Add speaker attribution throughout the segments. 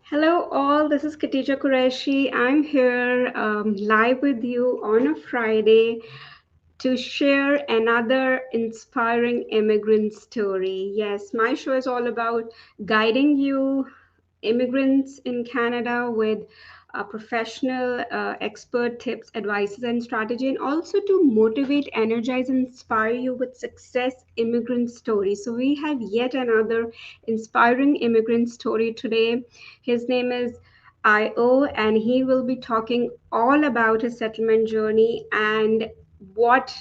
Speaker 1: Hello, all. This is Katija Qureshi. I'm here live with you on a Friday to share another inspiring immigrant story. Yes, my show is all about guiding you, immigrants in Canada, with professional expert tips, advices, and strategy, and also to motivate, energize, and inspire you with success immigrant stories. So, we have yet another inspiring immigrant story today. His name is Io, and he will be talking all about his settlement journey and what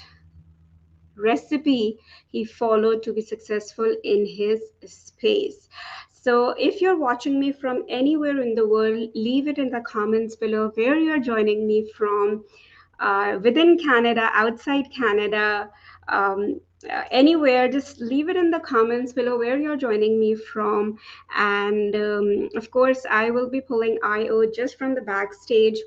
Speaker 1: recipe he followed to be successful in his space. So, if you're watching me from anywhere in the world, leave it in the comments below where you're joining me from, within Canada, outside Canada, anywhere. Just leave it in the comments below where you're joining me from. And of course, I will be pulling IO just from the backstage.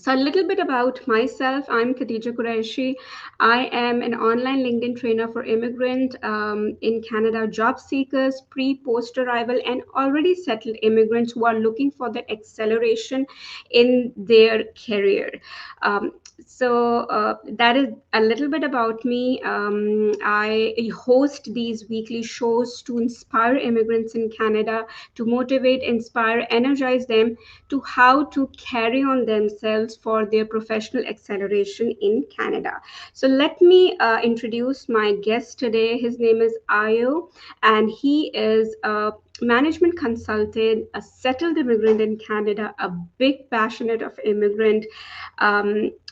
Speaker 1: So, a little bit about myself. I'm Khadija Qureshi. I am an online LinkedIn trainer for immigrant in Canada job seekers, pre post arrival, and already settled immigrants who are looking for that acceleration in their career. Um, that is a little bit about me. I host these weekly shows to inspire immigrants in Canada, to motivate, inspire, energize them to how to carry on themselves for their professional acceleration in Canada. So let me introduce my guest today. His name is Ayo, and he is a management consultant, a settled immigrant in Canada, a big passionate of immigrant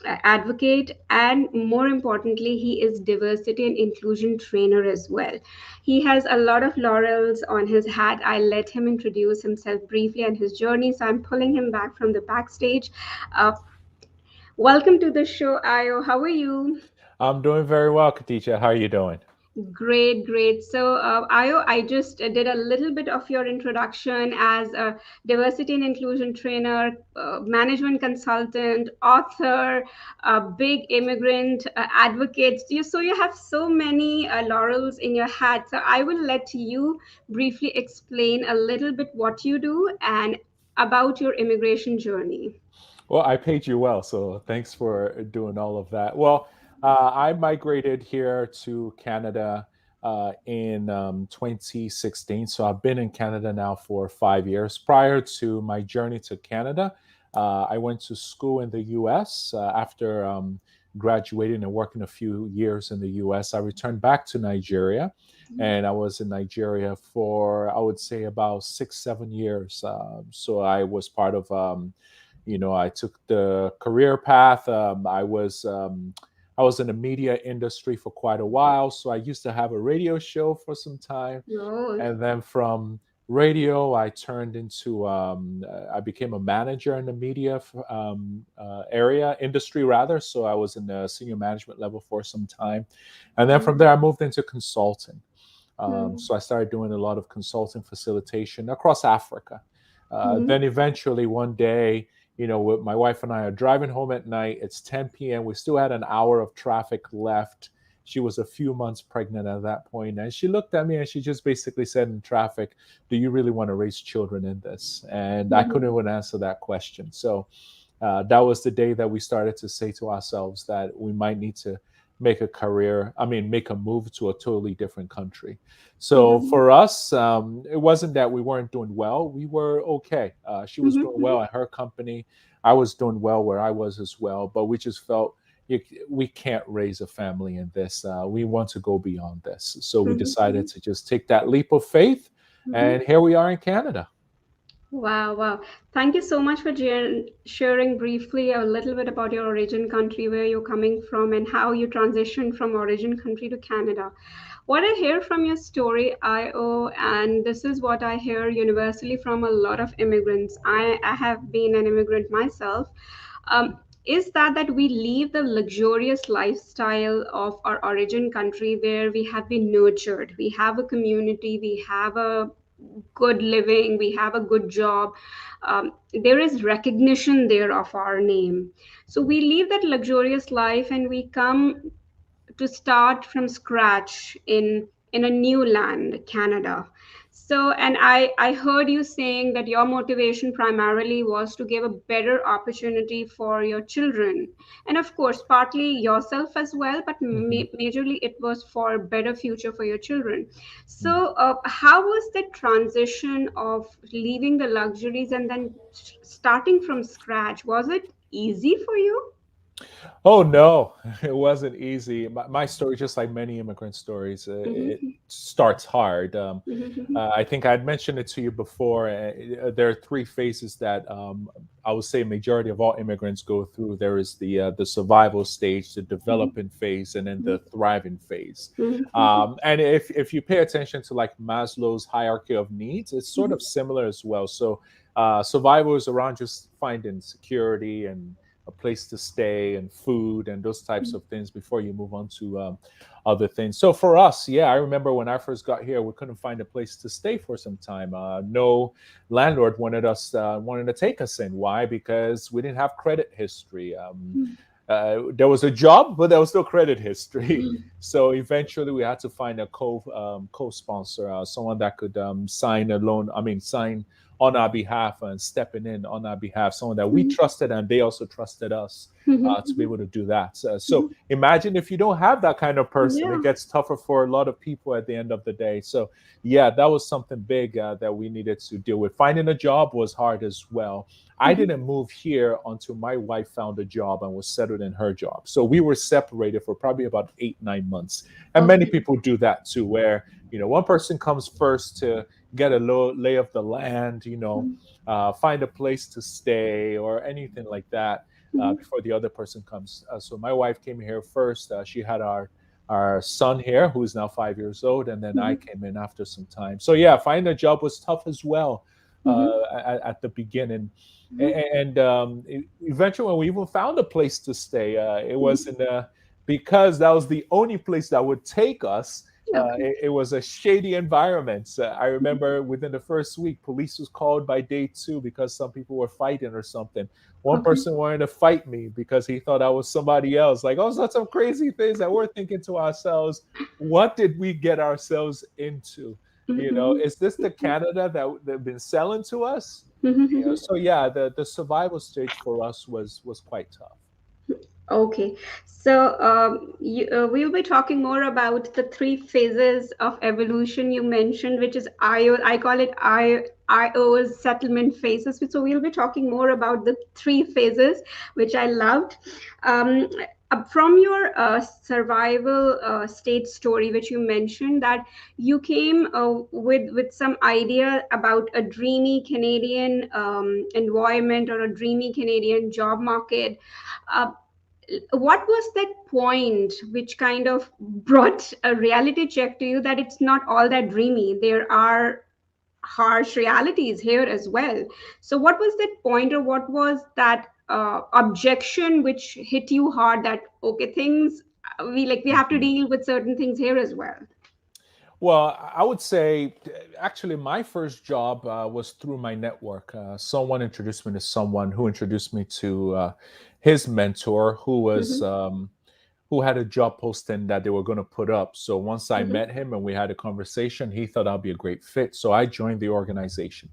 Speaker 1: advocate, and more importantly, he is diversity and inclusion trainer as well. He has a lot of laurels on his hat. I let him introduce himself briefly and his journey, so I'm pulling him back from the backstage. Uh, Welcome to the show, Ayo. How are you?
Speaker 2: I'm doing very well, Khadija. How are you doing?
Speaker 1: Great, great. So, Ayo, I just did a little bit of your introduction as a diversity and inclusion trainer, management consultant, author, big immigrant advocate. So you have so many laurels in your hat. So I will let you briefly explain a little bit what you do and about your immigration journey.
Speaker 2: Well, I paid you well, so thanks for doing all of that. Well, I migrated here to Canada in 2016. So I've been in Canada now for 5 years. Prior to my journey to Canada, I went to school in the US. After graduating and working a few years in the US, I returned back to Nigeria. And I was in Nigeria for, I would say, about 6, 7 years. So I was part of I took the career path. I was in the media industry for quite a while, so I used to have a radio show for some time,
Speaker 1: Oh,
Speaker 2: and then from radio, I turned into I became a manager in the media area industry rather. So I was in the senior management level for some time, and then from there, I moved into consulting. So I started doing a lot of consulting facilitation across Africa. Then eventually one day, my wife and I are driving home at night. It's 10 p.m. We still had an hour of traffic left. She was a few months pregnant at that point, and she looked at me and she just basically said in traffic, "Do you really want to raise children in this?" And I couldn't even answer that question. So that was the day that we started to say to ourselves that we might need to make a move to a totally different country. So for us, it wasn't that we weren't doing well. We were okay. She was doing well at her company. I was doing well where I was as well. But we just felt we can't raise a family in this. We want to go beyond this. So we decided to just take that leap of faith. And here we are in Canada.
Speaker 1: wow, wow. Thank you so much for sharing briefly a little bit about your origin country, where you're coming from, and how you transitioned from origin country to Canada. What I hear from your story, IO, and this is what I hear universally from a lot of immigrants. I have been an immigrant myself. Is that we leave the luxurious lifestyle of our origin country where we have been nurtured. We have a community, we have a good living, we have a good job. There is recognition there of our name. So we leave that luxurious life and we come to start from scratch in a new land, Canada. So, and I heard you saying that your motivation primarily was to give a better opportunity for your children, and of course, partly yourself as well, but
Speaker 2: Mhm.
Speaker 1: majorly it was for better future for your children.
Speaker 2: Mm.
Speaker 1: So, how was the transition of leaving the luxuries and then starting from scratch? Was it easy for you?
Speaker 2: Oh no, it wasn't easy. My story, just like many immigrant stories, it
Speaker 1: Mm-hmm,
Speaker 2: starts hard.
Speaker 1: mm-hmm,
Speaker 2: I think I had mentioned it to you before. There are three phases that I would say majority of all immigrants go through. There is the survival stage, the developing phase, and then the thriving phase.
Speaker 1: mm-hmm,
Speaker 2: And if you pay attention to like Maslow's hierarchy of needs, it's sort of similar as well. So survival is around just finding security and a place to stay and food and those types of things before you move on to other things. So for us, yeah, I remember when I first got here, we couldn't find a place to stay for some time. No landlord wanted to take us in. Why? Because we didn't have credit history. There was a job, but there was no credit history. So eventually, we had to find a co-sponsor, someone that could sign a loan. I mean, sign on our behalf and stepping in on our behalf, someone that we trusted and they also trusted us to be
Speaker 1: mm-hmm.
Speaker 2: able to do that. So imagine if you don't have that kind of person,
Speaker 1: Yeah.
Speaker 2: it gets tougher for a lot of people at the end of the day. So yeah, that was something big that we needed to deal with. Finding a job was hard as well. I
Speaker 1: Mhm,
Speaker 2: didn't move here until my wife found a job and was settled in her job. So we were separated for probably about 8, 9 months. And many
Speaker 1: okay.
Speaker 2: people do that too, where, one person comes first to get a lay of the land, find a place to stay or anything like that
Speaker 1: Mhm,
Speaker 2: before the other person comes. So my wife came here first. She had our son here, who is now 5 years old, and then I
Speaker 1: mhm,
Speaker 2: came in after some time. So yeah, finding a job was tough as well
Speaker 1: mhm,
Speaker 2: at the beginning.
Speaker 1: mhm,
Speaker 2: And eventually, when we even found a place to stay, it
Speaker 1: mhm.
Speaker 2: was in because that was the only place that would take us.
Speaker 1: Okay.
Speaker 2: It was a shady environment. I remember within the first week, police was called by day two because some people were fighting or something. One
Speaker 1: Okay.
Speaker 2: person wanted to fight me because he thought I was somebody else. Like, oh, so some crazy things that we're thinking to ourselves, what did we get ourselves into?
Speaker 1: Mhm,
Speaker 2: Is this the Canada that they've been selling to us?
Speaker 1: mhm, mhm.
Speaker 2: So yeah, the survival stage for us was quite tough.
Speaker 1: Okay, so we'll be talking more about the three phases of evolution you mentioned, which is IO. I call it IO's settlement phases. So we'll be talking more about the three phases, which I loved. Um, from your survival state story, which you mentioned, that you came with some idea about a dreamy Canadian environment or a dreamy Canadian job market. Uh, what was that point which kind of brought a reality check to you that it's not all that dreamy? There are harsh realities here as well. So, what was that point, or what was that objection which hit you hard? That okay, things we have to
Speaker 2: Mhm.
Speaker 1: deal with certain things here as well.
Speaker 2: Well, I would say actually my first job was through my network. Someone introduced me to someone who introduced me to his mentor,
Speaker 1: Mm-hmm,
Speaker 2: who had a job posting that they were going to put up. So once I
Speaker 1: mm-hmm,
Speaker 2: met him and we had a conversation, he thought I'd be a great fit. So I joined the organization.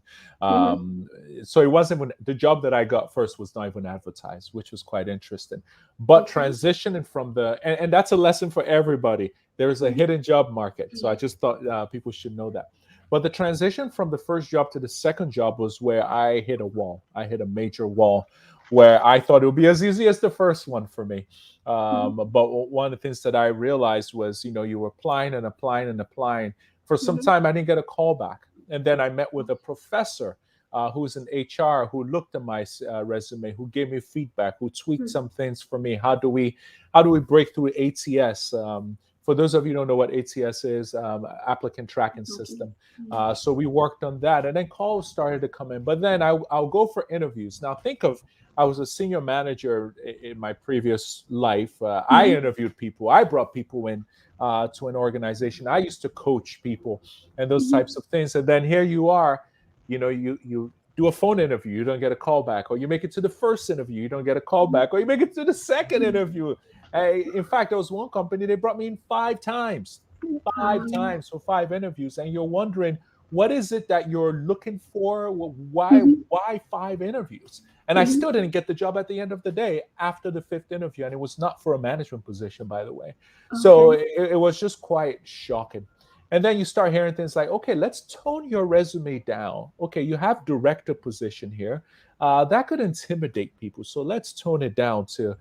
Speaker 1: mm-hmm,
Speaker 2: Um, so it wasn't when the job that I got first was not even advertised, which was quite interesting. But
Speaker 1: okay.
Speaker 2: transitioning from and that's a lesson for everybody. There is a hidden job market. So I just thought people should know that. But the transition from the first job to the second job was where I hit a wall. I hit a major wall where I thought it would be as easy as the first one for me. But one of the things that I realized was, you were applying and applying and applying. For some
Speaker 1: Mm-hmm,
Speaker 2: time, I didn't get a call back. And then I met with a professor who's in HR who looked at my resume, who gave me feedback, who tweaked some things for me. How do we break through ATS? For those of you who don't know what ATS is, applicant tracking
Speaker 1: okay.
Speaker 2: system. So we worked on that, and then calls started to come in. But then I'll go for interviews. Now think of I was a senior manager in my previous life. I
Speaker 1: Mm-hmm,
Speaker 2: interviewed people. I brought people in to an organization. I used to coach people and those
Speaker 1: mm-hmm,
Speaker 2: types of things. And then here you are, you do a phone interview, you don't get a call back, or you make it to the first interview, you don't get a call back, or you make it to the second interview. In fact, there was one company they brought me in 5 times, five
Speaker 1: um,
Speaker 2: times for 5 interviews, and you're wondering what is it that you're looking for?
Speaker 1: Mhm.
Speaker 2: Why 5 interviews? And I
Speaker 1: Mhm.
Speaker 2: still didn't get the job at the end of the day after the fifth interview. And it was not for a management position, by the way. So
Speaker 1: Okay.
Speaker 2: it was just quite shocking. And then you start hearing things like, okay, let's tone your resume down. Okay, you have director position here. That could intimidate people. So let's tone it down to,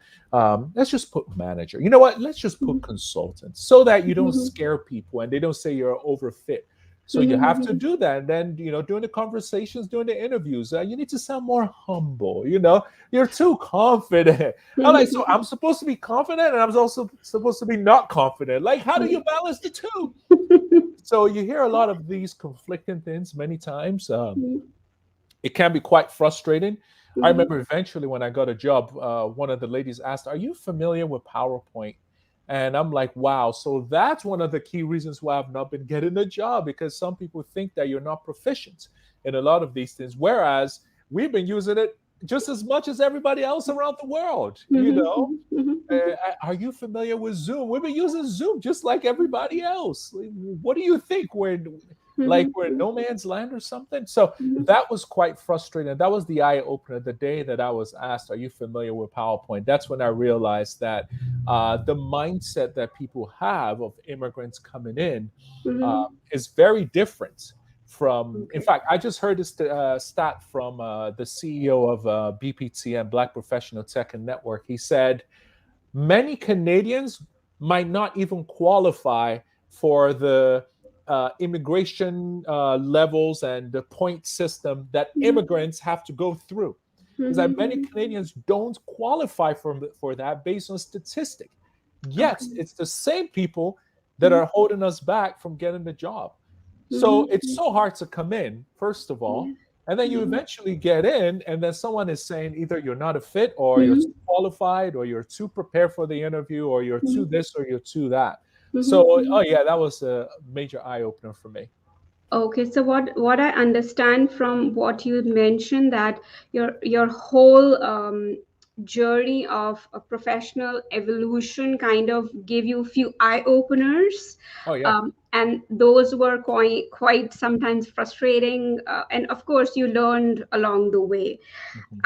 Speaker 2: let's just put manager. You know what? Let's just put
Speaker 1: Mhm.
Speaker 2: consultant so that you don't
Speaker 1: Mhm.
Speaker 2: scare people and they don't say you're overfit. So you
Speaker 1: Mhm.
Speaker 2: have to
Speaker 1: Mhm.
Speaker 2: do that. And then, during the conversations, during the interviews, you need to sound more humble. You're too confident. I'm like, so I'm supposed to be confident and I'm also supposed to be not confident. Like, how do you balance the two? So you hear a lot of these conflicting things many times. It can be quite frustrating. I
Speaker 1: Mhm.
Speaker 2: remember eventually when I got a job, one of the ladies asked, "Are you familiar with PowerPoint?" And I'm like, wow. So that's one of the key reasons why I've not been getting a job, because some people think that you're not proficient in a lot of these things, whereas we've been using it just as much as everybody else around the world.
Speaker 1: Mhm. Mhm. Mhm.
Speaker 2: Are you familiar with Zoom? We've been using Zoom just like everybody else. What do you think? We're in
Speaker 1: Mhm.
Speaker 2: no man's land or something? So
Speaker 1: Mhm.
Speaker 2: that was quite frustrating. That was the eye opener. The day that I was asked, "Are you familiar with PowerPoint?" That's when I realized that the mindset that people have of immigrants coming in uh,
Speaker 1: Mhm.
Speaker 2: is very different from. In
Speaker 1: Okay.
Speaker 2: fact, I just heard this stat from the CEO of BPTN, Black Professional Tech and Network. He said many Canadians might not even qualify for the immigration levels and the point system that
Speaker 1: Mhm.
Speaker 2: immigrants have to go through. Is that many
Speaker 1: Mhm.
Speaker 2: Canadians don't qualify for that based on statistic. Yet
Speaker 1: Okay.
Speaker 2: it's the same people that
Speaker 1: Mhm.
Speaker 2: are holding us back from getting the job. So
Speaker 1: Mhm.
Speaker 2: it's so hard to come in, first of
Speaker 1: Yeah.
Speaker 2: all, and then you
Speaker 1: Mhm.
Speaker 2: eventually get in, and then someone is saying either you're not a fit, or you're too
Speaker 1: Mhm.
Speaker 2: qualified, or you're too prepared for the interview, or you're too
Speaker 1: Mhm.
Speaker 2: this or you're too that.
Speaker 1: Mhm.
Speaker 2: So, oh
Speaker 1: Mhm.
Speaker 2: yeah, that was a major eye opener for me.
Speaker 1: Okay, so what I understand from what you mentioned, that your whole journey of a professional evolution kind of gave you a few eye openers,
Speaker 2: Oh yeah.
Speaker 1: and those were quite sometimes frustrating, and of course you learned along the way.
Speaker 2: Mhm.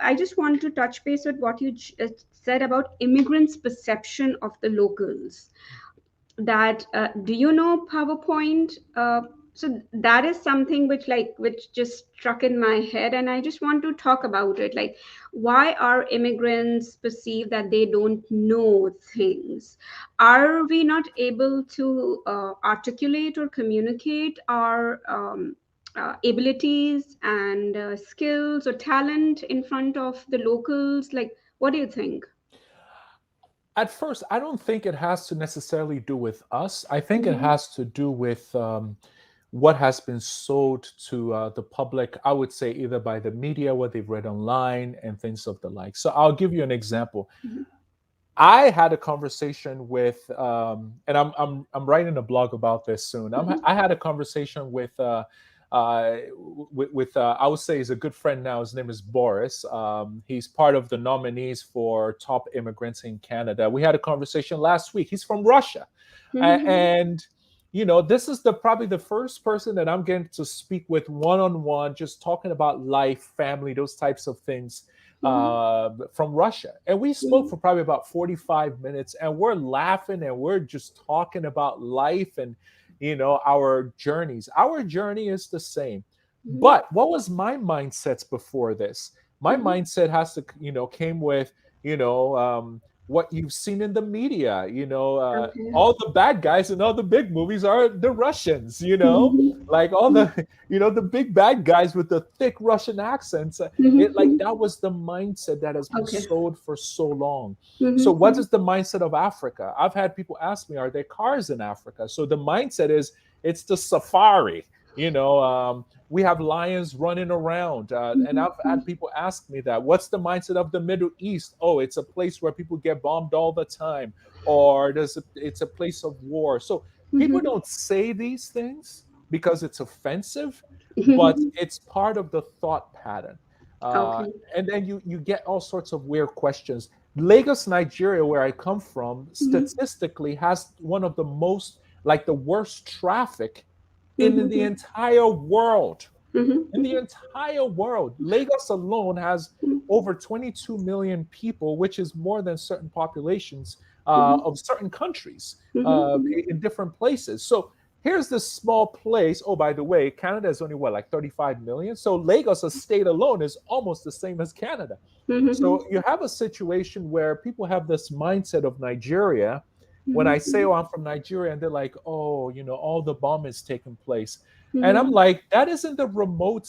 Speaker 1: I just want to touch base with what you said about immigrants' perception of the locals. That do you know PowerPoint? So that is something which just struck in my head, and I just want to talk about it. Like, why are immigrants perceived that they don't know things? Are we not able to articulate or communicate our abilities and skills or talent in front of the locals? Like, what do you think?
Speaker 2: At first, I don't think it has to necessarily do with us. I think it
Speaker 1: Mm-hmm.
Speaker 2: has to do with what has been sold to the public, I would say either by the media, what they've read online, and things of the like. So I'll give you an example. I had a conversation with, and I'm writing a blog about this soon.
Speaker 1: Mm-hmm.
Speaker 2: I had a conversation with I would say he's a good friend now. His name is Boris. He's part of the nominees for top immigrants in Canada. We had a conversation last week. He's from Russia,
Speaker 1: Mm-hmm.
Speaker 2: and this is the probably the first person that I'm getting to speak with one on one, just talking about life, family, those types of things
Speaker 1: Mm-hmm.
Speaker 2: from Russia. And we spoke
Speaker 1: Mm-hmm.
Speaker 2: for probably about 45 minutes, and we're laughing and we're just talking about life and, our journeys. Our journey is the same.
Speaker 1: Mm-hmm.
Speaker 2: But what was my mindsets before this? My
Speaker 1: Mm-hmm.
Speaker 2: mindset has to, came with, you know, um, what you've seen in the media.
Speaker 1: Okay.
Speaker 2: All the bad guys in all the big movies are the Russians,
Speaker 1: Mhm.
Speaker 2: like all the, the big bad guys with the thick Russian accents. It
Speaker 1: Mhm.
Speaker 2: like
Speaker 1: Mhm.
Speaker 2: that was the mindset that has been
Speaker 1: Okay.
Speaker 2: sold for so long. So
Speaker 1: Mhm.
Speaker 2: what
Speaker 1: Mhm.
Speaker 2: is the mindset of Africa? I've had people ask me, are there cars in Africa? So the mindset is it's the safari. We have lions running around, and
Speaker 1: Mhm.
Speaker 2: I've had people ask me that. What's the mindset of the Middle East? Oh, it's a place where people get bombed all the time, or it's a place of war. So people
Speaker 1: Mhm.
Speaker 2: don't say these things because it's offensive, but
Speaker 1: Mhm.
Speaker 2: it's part of the thought pattern. Uh,
Speaker 1: Okay.
Speaker 2: and then you get all sorts of weird questions. Lagos, Nigeria, where I come from,
Speaker 1: Mhm.
Speaker 2: statistically has one of the most, like the worst traffic in the entire world. In the
Speaker 1: Mhm.
Speaker 2: entire world, Lagos alone has over 22 million people, which is more than certain populations of certain countries in different places. So here's this small place. Oh, by the way, Canada is only what, like 35 million? So Lagos, a state alone, is almost the same as Canada. So you have a situation where people have this mindset of Nigeria. When I say, oh, I'm from Nigeria, and they're like, oh, all the bomb is taking place. And I'm like, that isn't the remote,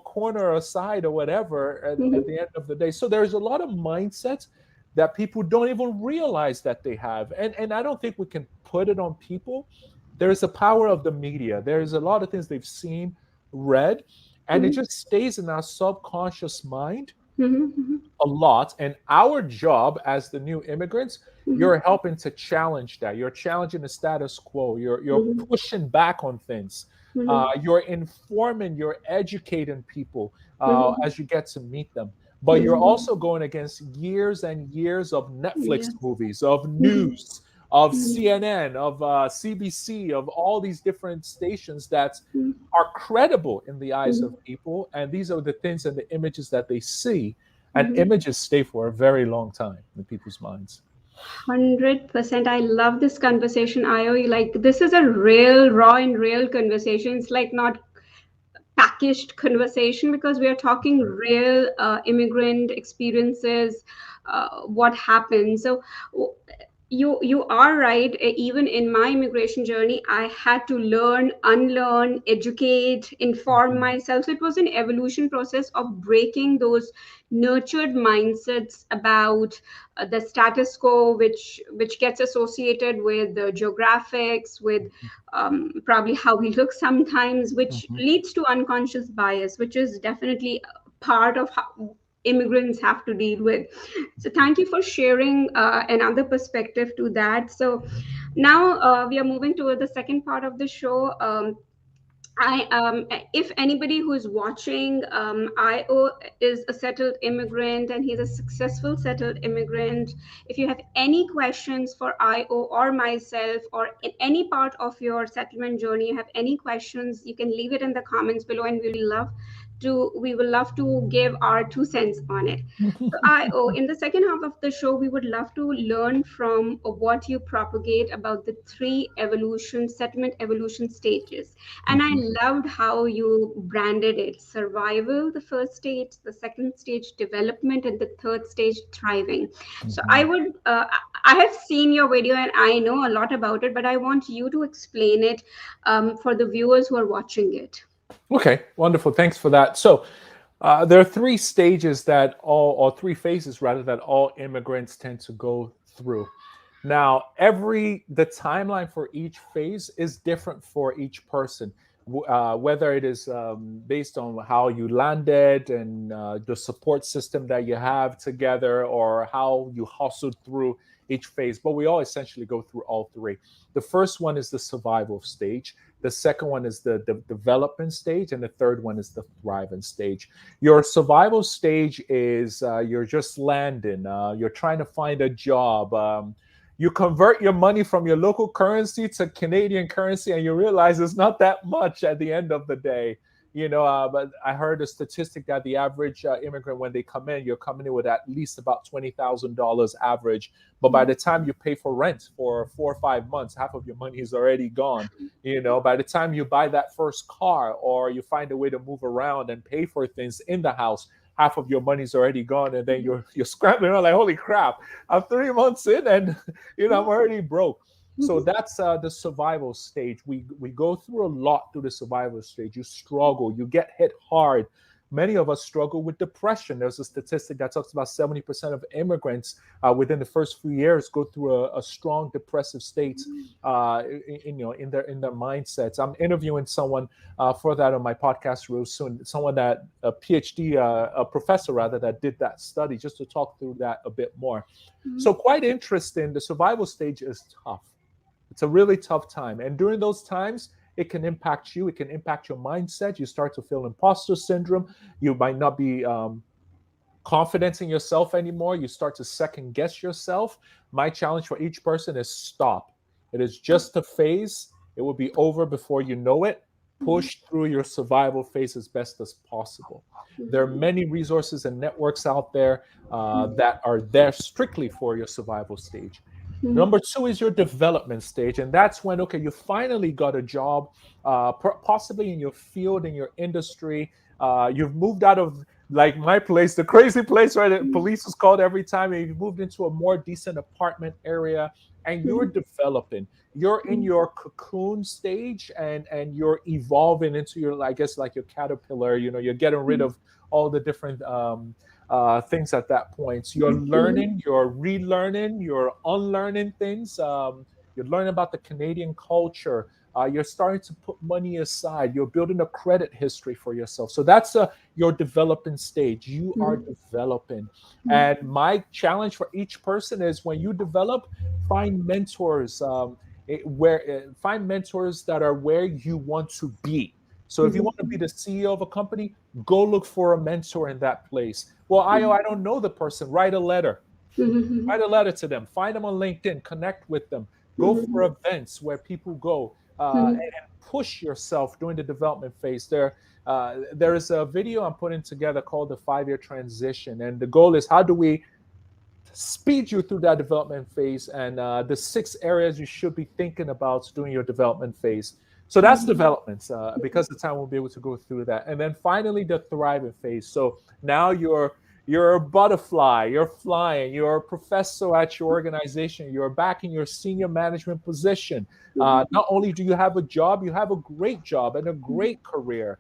Speaker 2: corner aside or whatever at the end of the day. So there's a lot of mindsets that people don't even realize that they have. And I don't think we can put it on people. There is the power of the media. There's a lot of things they've seen, read, and it just stays in our subconscious mind a lot. And our job as the new immigrants, you're helping to challenge that. You're challenging the status quo. You're pushing back on things. You're informing, you're educating people as you get to meet them. But you're also going against years and years of Netflix
Speaker 1: Yes.
Speaker 2: movies, of news, of CNN, of CBC, of all these different stations that are credible in the eyes of people. And these are the things and the images that they see. And images stay for a very long time in people's minds.
Speaker 1: 100%. I love this conversation, Ayo. Like, this is a real, raw and real conversation. It's like not packaged conversation because we are talking real immigrant experiences, what happened. So you are right. Even in my immigration journey, I had to learn, unlearn, educate, inform
Speaker 2: Mhm,
Speaker 1: myself. So it was an evolution process of breaking those nurtured mindsets about the status quo, which gets associated with the geographics, with probably how we look sometimes, which
Speaker 2: mhm,
Speaker 1: leads to unconscious bias, which is definitely part of how immigrants have to deal with. So thank you for sharing another perspective to that. So now we are moving toward the second part of the show. If anybody who's watching, Io is a settled immigrant and he's a successful settled immigrant. If you have any questions for Io or myself, or in any part of your settlement journey, you have any questions, you can leave it in the comments below, and we will love to give our 2 cents on it. So Io, in the second half of the show, we would love to learn from what you propagate about the settlement evolution stages. And I
Speaker 2: mhm,
Speaker 1: loved how you branded it: survival, the first stage; the second stage, development; and the third stage, thriving. So
Speaker 2: mhm.
Speaker 1: I have seen your video and I know a lot about it, but I want you to explain it for the viewers who are watching it.
Speaker 2: Okay, wonderful. Thanks for that. So, there are three stages or three phases rather, that all immigrants tend to go through. Now, the timeline for each phase is different for each person, whether it is based on how you landed and the support system that you have together, or how you hustled through each phase. But we all essentially go through all three. The first one is the survival stage. The second one is the development stage, and the third one is the thriving stage. Your survival stage is you're just landing, you're trying to find a job. You convert your money from your local currency to Canadian currency, and you realize it's not that much at the end of the day. But I heard a statistic that the average immigrant, when they come in, you're coming in with at least about $20,000 average. But by the time you pay for rent for 4 or 5 months, half of your money is already gone. By the time you buy that first car, or you find a way to move around and pay for things in the house, half of your money's already gone, and then you're scrambling around like, holy crap, I'm 3 months in, and I'm already broke. So that's the survival stage. We go through a lot through the survival stage. You struggle, you get hit hard. Many of us struggle with depression. There's a statistic that talks about 70% of immigrants within the first few years go through a strong depressive state in their mindsets. I'm interviewing someone for that on my podcast real soon. Someone that a PhD, a professor rather, that did that study, just to talk through that a bit more. So quite interesting. The survival stage is tough. It's a really tough time, and during those times, it can impact you. It can impact your mindset. You start to feel imposter syndrome. You might not be confidence in yourself anymore. You start to second guess yourself. My challenge for each person is stop. It is just a phase. It will be over before you know it. Push through your survival phase as best as possible. There are many resources and networks out there that are there strictly for your survival stage. Number two is your development stage, and that's when, okay, you finally got a job, possibly in your field, in your industry. You've moved out of, like, my place, the crazy place, right? The police is called every time. And you've moved into a more decent apartment area, and you're developing. You're in your cocoon stage, and you're evolving into your, I guess, like your caterpillar. You're getting rid of all the different things at that point. So you're learning, you're relearning, you're unlearning things. You're learning about the Canadian culture. You're starting to put money aside. You're building a credit history for yourself. So that's your developing stage. You are developing. And my challenge for each person is, when you develop, find mentors. Find mentors that are where you want to be. So if you want to be the CEO of a company, go look for a mentor in that place. Well, I don't know the person. Write a letter. Write a letter to them. Find them on LinkedIn. Connect with them. Go for events where people go, and push yourself during the development phase. There is a video I'm putting together called the 5-year transition, and the goal is, how do we speed you through that development phase, and the 6 areas you should be thinking about during your development phase. So that's development. Because of time, we'll be able to go through that. And then finally, the thriving phase. So now you're a butterfly, you're flying, you're a professor at your organization, you're back in your senior management position. Not only do you have a job, you have a great job and a great career.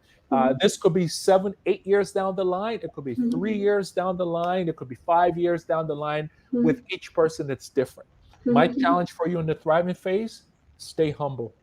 Speaker 2: This could be 7, 8 years down the line. It could be 3 years down the line. It could be 5 years down the line. With each person, it's different. My challenge for you in the thriving phase: stay humble.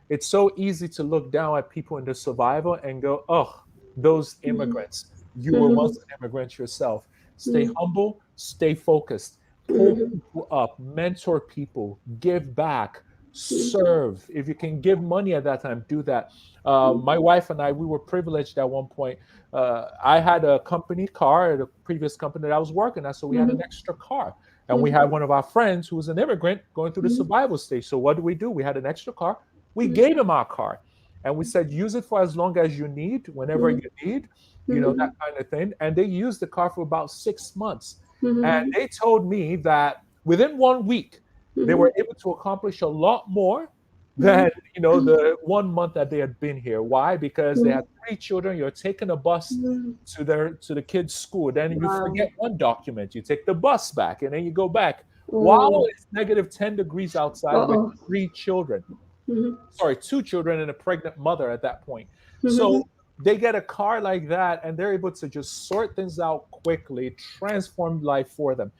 Speaker 2: It's so easy to look down at people in the survival and go, oh, those immigrants. You were once an immigrant yourself. Stay humble, stay focused, pull people up, mentor people, give back, serve. If you can give money at that time, do that. My wife and I, we were privileged at one point. I had a company car at a previous company that I was working at, so we had an extra car. And we had one of our friends who was an immigrant going through the survival stage. So what do? We had an extra car. We gave him our car. And we said, use it for as long as you need, whenever you need, that kind of thing. And they used the car for about 6 months. And they told me that within 1 week, they were able to accomplish a lot more than, the 1 month that they had been here. Why? Because they had 3 children. You're taking a bus to the kids' school. Then you
Speaker 1: Wow.
Speaker 2: forget one document. You take the bus back, and then you go back. While
Speaker 1: Oh.
Speaker 2: it's negative 10 degrees outside with
Speaker 1: Uh-oh.
Speaker 2: 3 children.
Speaker 1: Mhm.
Speaker 2: Sorry, 2 children and a pregnant mother at that point.
Speaker 1: Mhm.
Speaker 2: So they get a car like that, and they're able to just sort things out quickly, transform life for them.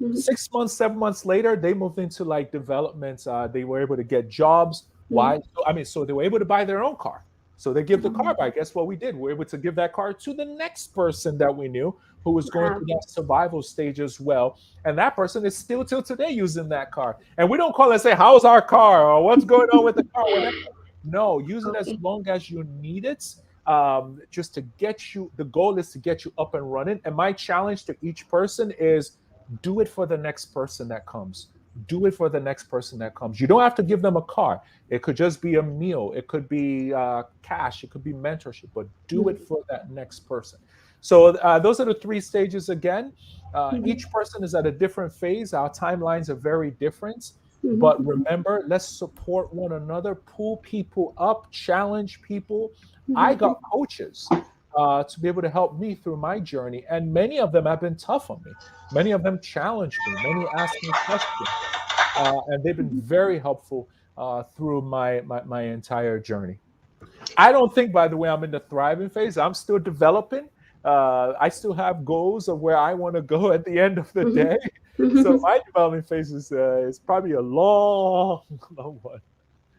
Speaker 1: Mhm.
Speaker 2: 6 months, 7 months later, they moved into like developments. They were able to get jobs.
Speaker 1: Mhm.
Speaker 2: Why? So they were able to buy their own car. So they give the car back. Guess what we did? We were able to give that car to the next person that we knew who was going
Speaker 1: Wow.
Speaker 2: through that survival stage as well. And that person is still till today using that car. And we don't call and say, how's our car? Or what's going on with the car? Whatever. No, use it as
Speaker 1: Okay.
Speaker 2: long as you need it. Just to get you, the goal is to get you up and running. And my challenge to each person is, do it for the next person that comes. Do it for the next person that comes. You don't have to give them a car. It could just be a meal. It could be cash. It could be mentorship, but do it for that next person. So those are the 3 stages again. Each person is at a different phase. Our timelines are very different. But remember, let's support one another, pull people up, challenge people. I got coaches to be able to help me through my journey. And many of them have been tough on me. Many of them challenged me. Many asked me questions. And they've been very helpful through my entire journey. I don't think, by the way, I'm in the thriving phase. I'm still developing. I still have goals of where I want to go at the end of the day. So my development phase is probably a long, long one.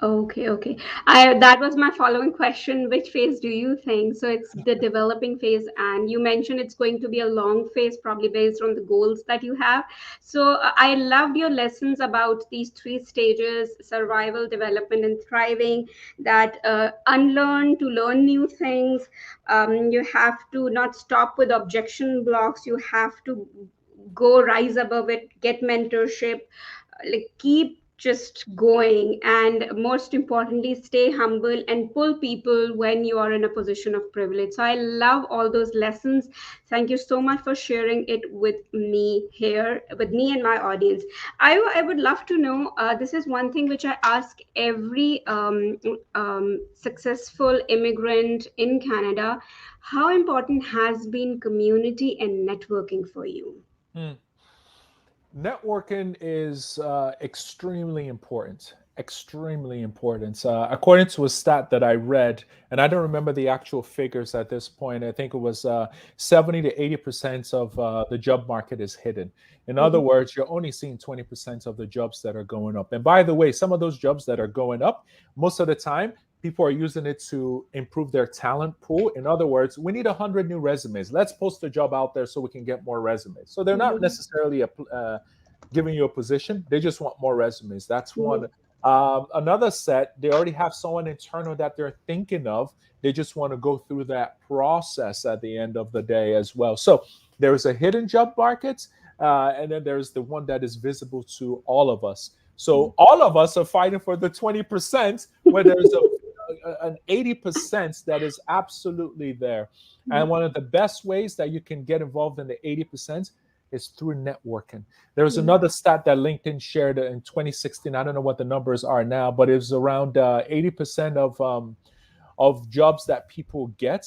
Speaker 1: Okay, okay. I That was my following question. Which phase do you think? So it's the developing phase, and you mentioned it's going to be a long phase, probably based on the goals that you have. So I loved your lessons about these 3 stages: survival, development, and thriving. That unlearn to learn new things. You have to not stop with objection blocks. You have to go rise above it, get mentorship, like keep just going, and most importantly, stay humble and pull people when you are in a position of privilege. So I love all those lessons. Thank you so much for sharing it with me here, with me and my audience. I would love to know, this is one thing which I ask every successful immigrant in Canada. How important has been community and networking for you?
Speaker 2: Hmm. Networking is extremely important. Extremely important. According to a stat that I read, and I don't remember the actual figures at this point, I think it was 70 to 80% of the job market is hidden. In other
Speaker 1: Mhm,
Speaker 2: words, you're only seeing 20% of the jobs that are going up. And by the way, some of those jobs that are going up, most of the time, people are using it to improve their talent pool. In other words, we need 100 new resumes. Let's post a job out there so we can get more resumes. So they're not
Speaker 1: mhm,
Speaker 2: necessarily giving you a position. They just want more resumes. That's
Speaker 1: mhm,
Speaker 2: one. Another set, they already have someone internal that they're thinking of. They just want to go through that process at the end of the day as well. So there's a hidden job market, and then there's the one that is visible to all of us. So all of us are fighting for the 20%, where there's an 80% that is absolutely there. And one of the best ways that you can get involved in the 80% is through networking. There's
Speaker 1: mhm,
Speaker 2: another stat that LinkedIn shared in 2016. I don't know what the numbers are now, but it was around 80% of jobs that people get,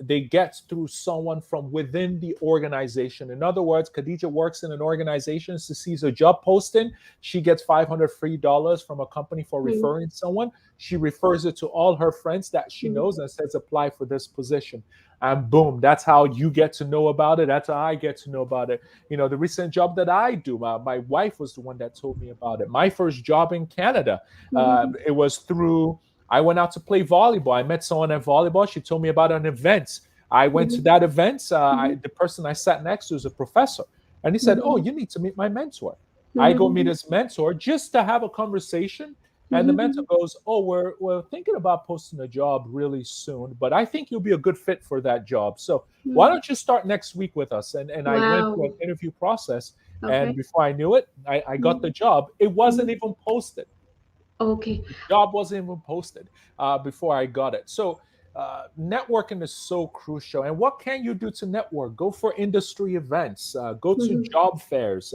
Speaker 2: they get through someone from within the organization. In other words, Khadija works in an organization. She sees a job posting. She gets 500 free dollars from a company for
Speaker 1: mhm,
Speaker 2: referring someone. She refers it to all her friends that she
Speaker 1: mhm,
Speaker 2: knows and says, apply for this position. And boom, that's how you get to know about it. That's how I get to know about it. You know, the recent job that I do, my wife was the one that told me about it. My first job in Canada,
Speaker 1: mhm,
Speaker 2: it was through, I went out to play volleyball. I met someone at volleyball. She told me about an event. I went to
Speaker 1: mhm,
Speaker 2: that event.
Speaker 1: mhm,
Speaker 2: The person I sat next to is a professor. And he said, oh,
Speaker 1: mhm,
Speaker 2: you need to meet my mentor. I go meet
Speaker 1: mhm,
Speaker 2: his mentor just to have a conversation. And the mentor
Speaker 1: mhm,
Speaker 2: goes, oh, we're thinking about posting a job really soon, but I think you'll be a good fit for that job. So why
Speaker 1: mhm.
Speaker 2: don't you start next week with us? And I went through
Speaker 1: Wow.
Speaker 2: an interview process. And
Speaker 1: Okay.
Speaker 2: before I knew it, I got
Speaker 1: Mhm,
Speaker 2: the job. It wasn't
Speaker 1: mhm.
Speaker 2: even posted.
Speaker 1: Okay.
Speaker 2: The job wasn't even posted before I got it. So networking is so crucial. And what can you do to network? Go for industry events. Go to
Speaker 1: Mhm,
Speaker 2: job fairs.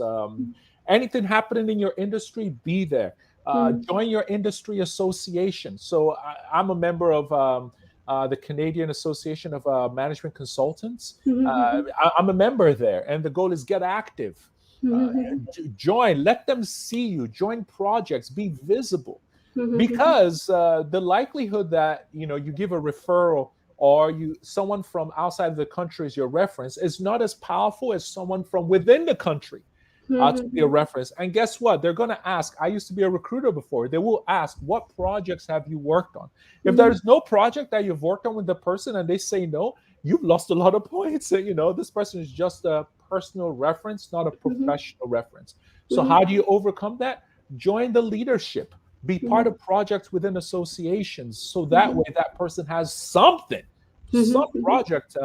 Speaker 2: Anything happening in your industry, be there.
Speaker 1: mhm,
Speaker 2: Join your industry association. So I'm a member of the Canadian Association of Management Consultants.
Speaker 1: mhm,
Speaker 2: I'm a member there, and the goal is get active. Uh,
Speaker 1: mhm,
Speaker 2: Join, let them see you, join projects, be visible,
Speaker 1: mhm,
Speaker 2: because the likelihood that you give a referral or you someone from outside of the country is your reference is not as powerful as someone from within the country to be a
Speaker 1: mhm,
Speaker 2: reference. And guess what? They're going to ask. I used to be a recruiter before. They will ask, what projects have you worked on? If
Speaker 1: mhm,
Speaker 2: there's no project that you've worked on with the person and they say no, you've lost a lot of points. This person is just a personal reference, not a
Speaker 1: mhm,
Speaker 2: professional reference. So
Speaker 1: mhm,
Speaker 2: how do you overcome that? Join the leadership, be part
Speaker 1: mhm,
Speaker 2: of projects within associations, so that
Speaker 1: mhm,
Speaker 2: way that person has something, some
Speaker 1: mhm, mhm,
Speaker 2: project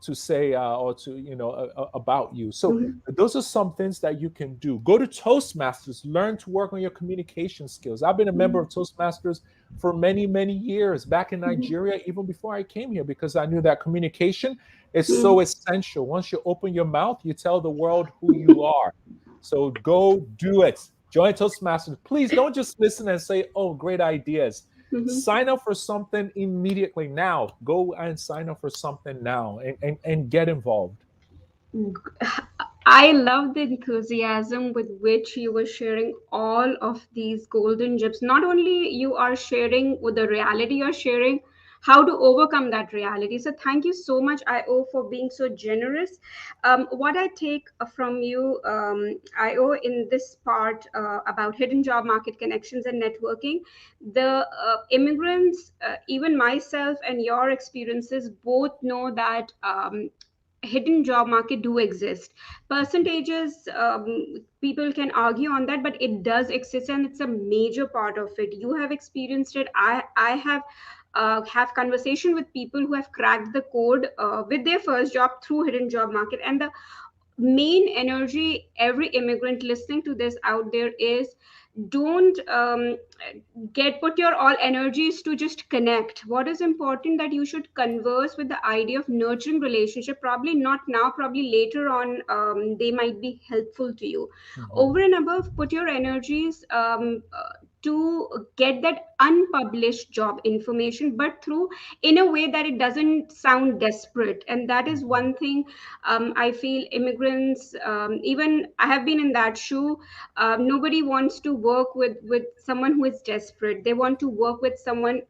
Speaker 2: to say or to about you. So
Speaker 1: mhm,
Speaker 2: those are some things that you can do. Go to Toastmasters, learn to work on your communication skills. I've been a member of Toastmasters for many, many years back in
Speaker 1: mhm,
Speaker 2: Nigeria, even before I came here, because I knew that communication is so
Speaker 1: mhm.
Speaker 2: essential. Once you open your mouth, you tell the world who you are. So go do it. Join Toastmasters. Please don't just listen and say, oh, great ideas.
Speaker 1: Mhm.
Speaker 2: Sign up for something immediately now. Go and sign up for something now and get involved.
Speaker 1: I love the enthusiasm with which you were sharing all of these golden gems. Not only you are sharing with the reality, you're sharing how to overcome that reality. So thank you so much, IO, for being so generous. What I take from you, IO, in this part about hidden job market connections and networking, the immigrants, even myself and your experiences both know that hidden job market do exist. Percentages, people can argue on that, but it does exist and it's a major part of it. You have experienced it. I have conversation with people who have cracked the code with their first job through hidden job market. And the main energy every immigrant listening to this out there is don't get put your all energies to just connect. What is important that you should converse with the idea of nurturing relationship, probably not now, probably later on. They might be helpful to you.
Speaker 2: Mhm.
Speaker 1: Over and above, put your energies to get that unpublished job information, but through in a way that it doesn't sound desperate. And that is
Speaker 2: Mhm.
Speaker 1: one thing. I feel immigrants, even I have been in that shoe. Nobody wants to work with someone who is desperate. They want to work with someone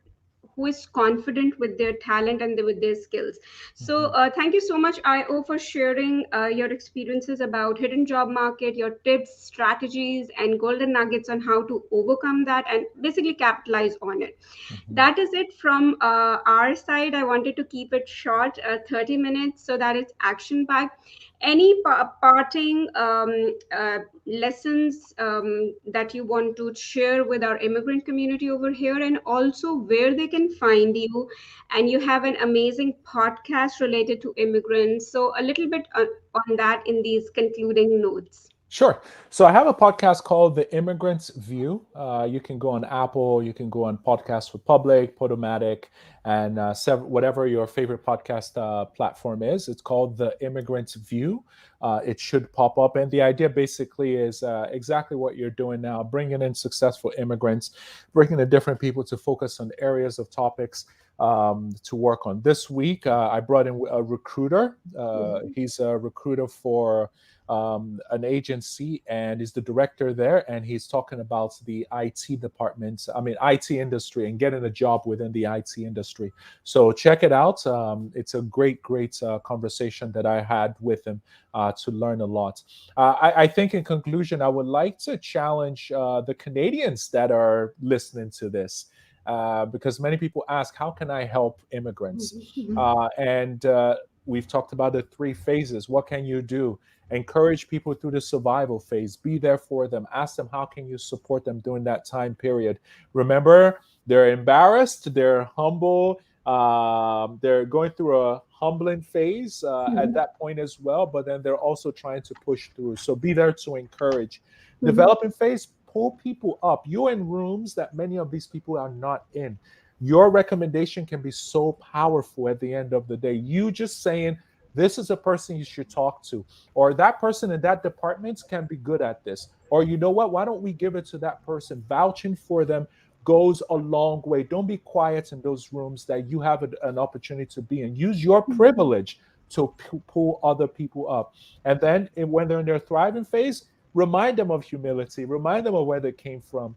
Speaker 1: who is confident with their talent and with their skills. So
Speaker 2: Mhm.
Speaker 1: thank you so much, Io, for sharing your experiences about hidden job market, your tips, strategies, and golden nuggets on how to overcome that and basically capitalize on it.
Speaker 2: Mhm.
Speaker 1: That is it from our side. I wanted to keep it short, 30 minutes, so that it's action packed. Any parting lessons that you want to share with our immigrant community over here, and also where they can find you? And you have an amazing podcast related to immigrants. So, a little bit on that in these concluding notes.
Speaker 2: Sure. So I have a podcast called The Immigrants View. You can go on Apple, you can go on Podcast Republic, Podomatic, and whatever your favorite podcast platform is. It's called The Immigrants View. It should pop up. And the idea basically is exactly what you're doing now, bringing in successful immigrants, bringing in different people to focus on areas of topics to work on. This week, I brought in a recruiter.
Speaker 1: Mhm.
Speaker 2: He's a recruiter for an agency, and he's the director there, and he's talking about the IT departments, I mean IT industry, and getting a job within the IT industry. So check it out. It's a great conversation that I had with him to learn a lot. I think in conclusion, I would like to challenge the Canadians that are listening to this. Because many people ask, how can I help immigrants?
Speaker 1: Mhm.
Speaker 2: And we've talked about the three phases. What can you do? Encourage people through the survival phase. Be there for them. Ask them, how can you support them during that time period? Remember, they're embarrassed, they're humble, they're going through a humbling phase at
Speaker 1: Mhm.
Speaker 2: that point as well, but then they're also trying to push through. So be there to encourage.
Speaker 1: Mhm.
Speaker 2: Developing phase, pull people up. You're in rooms that many of these people are not in. Your recommendation can be so powerful at the end of the day. You just saying, this is a person you should talk to, or that person in that department can be good at this, or you know what, why don't we give it to that person? Vouching for them goes a long way. Don't be quiet in those rooms that you have an opportunity to be in. Use your
Speaker 1: Mhm.
Speaker 2: privilege to pull other people up. And then when they're in their thriving phase, remind them of humility, remind them of where they came from,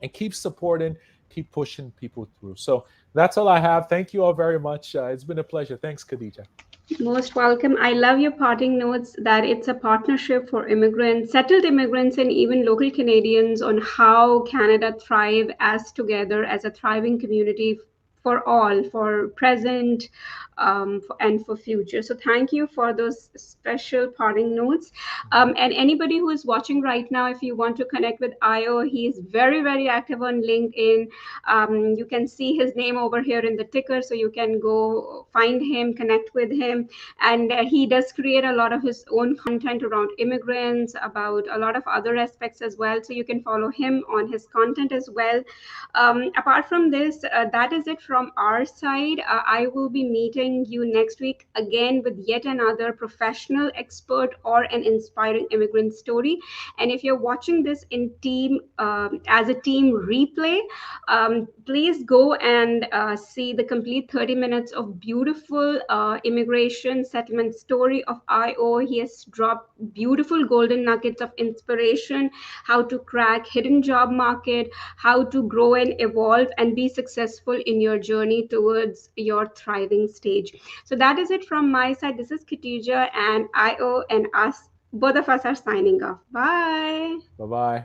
Speaker 2: and keep supporting, keep pushing people through. So that's all I have. Thank you all very much. It's been a pleasure. Thanks, Khadija.
Speaker 1: Most welcome. I love your parting notes that it's a partnership for immigrants, settled immigrants, and even local Canadians on how Canada thrive as together as a thriving community for all, for present and for future. So thank you for those special parting notes. And anybody who is watching right now, if you want to connect with Ayo, he is very active on LinkedIn. You can see his name over here in the ticker, so you can go find him, connect with him. And he does create a lot of his own content around immigrants, about a lot of other aspects as well. So you can follow him on his content as well. Apart from this, that is it from our side. I will be meeting you next week again with yet another professional expert or an inspiring immigrant story. And if you're watching this in team as a team replay, please go and see the complete 30 minutes of beautiful immigration settlement story of IO. He has dropped beautiful golden nuggets of inspiration, how to crack hidden job market, how to grow and evolve and be successful in your journey towards your thriving stage. So that is it from my side. This is Khadija, and IO and us, both of us are signing off. Bye.
Speaker 2: Bye bye.